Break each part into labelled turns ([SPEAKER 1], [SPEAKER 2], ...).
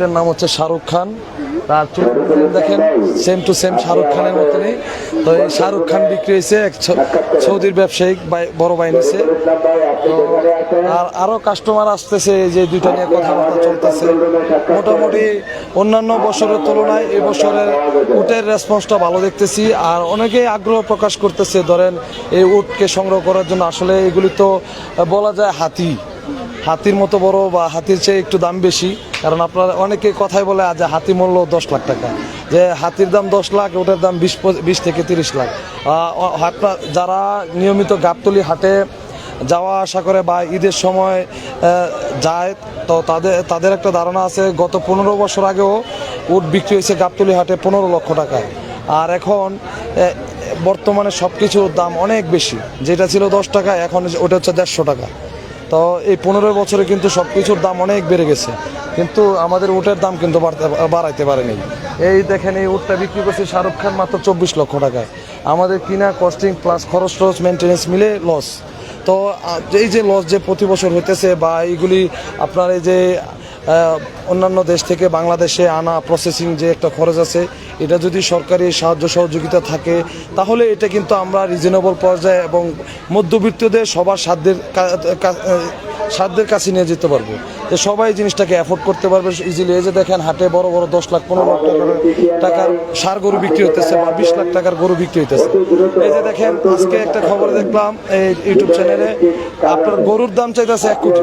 [SPEAKER 1] উটের নাম হচ্ছে শাহরুখ খান। তার চুল দেখেন সেম টু সেম শাহরুখ খানের মতনই। তো এই শাহরুখ খান বিক্রি হয়েছে এক সৌদির ব্যবসায়িক বড় ভাই নিছে। তো আর আরও কাস্টমার আসতেছে, এই যে দুইটা নিয়ে কথাবার্তা চলতেছে। মোটামুটি অন্যান্য বছরের তুলনায় এই বছরের উটের রেসপন্সটা ভালো দেখতেছি। আর অনেকেই আগ্রহ প্রকাশ করতেছে, ধরেন এই উটকে সংগ্রহ করার জন্য। আসলে এগুলি তো বলা যায় হাতির মতো বড় বা হাতির চেয়ে একটু দাম বেশি। কারণ আপনারা অনেকে কথাই বলে যে হাতি মূল্য 10 লাখ টাকা, যে হাতির দাম 10 লাখ, ওটার দাম 20 থেকে 30 লাখ। আপনার যারা নিয়মিত গাবতলী হাটে যাওয়া আসা করে বা ঈদের সময় যায়, তো তাদের একটা ধারণা আছে গত 15 বছর আগেও উট বিক্রি হয়েছে গাবতলী হাটে 15 লক্ষ টাকায়। আর এখন বর্তমানে সব কিছুর দাম অনেক বেশি। যেটা ছিল 10 টাকা, এখন ওটা হচ্ছে 150 টাকা। তো এই 15 বছরে কিন্তু সব কিছুর দাম অনেক বেড়ে গেছে, কিন্তু আমাদের উটের দাম কিন্তু বাড়াইতে পারেনি। এই দেখেন, এই উটটা বিক্রি করছে শাহরুখ খান মাত্র 24 লক্ষ টাকায়। আমাদের কিনা কস্টিং প্লাস খরচ মেনটেন্যান্স মিলে লস। তো এই যে লস যে প্রতি বছর হইতেছে, বা এইগুলি আপনার এই যে অন্যান্য দেশ থেকে বাংলাদেশে আনা প্রসেসিং যে একটা খরচ আছে, এটা যদি সরকারি সাহায্য সহযোগিতা থাকে, তাহলে এটা কিন্তু আমরা রিজনেবল পর্যায়ে এবং মধ্যবিত্তদের সবার সাধ্যের কাছে নিয়ে যেতে পারবো, যে সবাই জিনিসটাকে অ্যাফোর্ড করতে পারবে ইজিলি। এই যে দেখেন, হাটে বড় বড় 10 লাখ 15 লাখ টাকার ষাঁড় গরু বিক্রি হইতেছে, বা 20 লাখ টাকার গরু বিক্রি হইতেছে। এই যে দেখেন, আজকে একটা খবর দেখলাম এই ইউটিউব চ্যানেলে, আপনার গরুর দাম চাইতেছে 1 কোটি।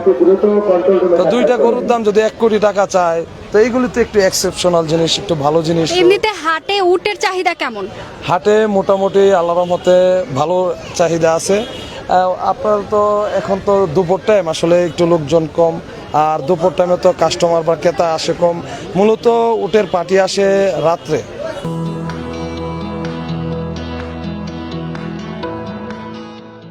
[SPEAKER 1] তো দুইটা গরুর দাম যদি 1 কোটি টাকা চায়, তো এইগুলি তো একটু এক্সেপশনাল জিনিস, একটু ভালো জিনিস।
[SPEAKER 2] এমনিতে হাটে উটের চাহিদা কেমন?
[SPEAKER 1] হাটে মোটামুটি আল্লাহর রহমতে ভালো চাহিদা আছে। আপনার তো এখন তো দুপুর টাইম, আসলে একটু লোকজন কম। আর দুপুর টাইমে তো কাস্টমার বা ক্রেতা আসে কম। মূলত উটের পার্টি আসে রাত্রে।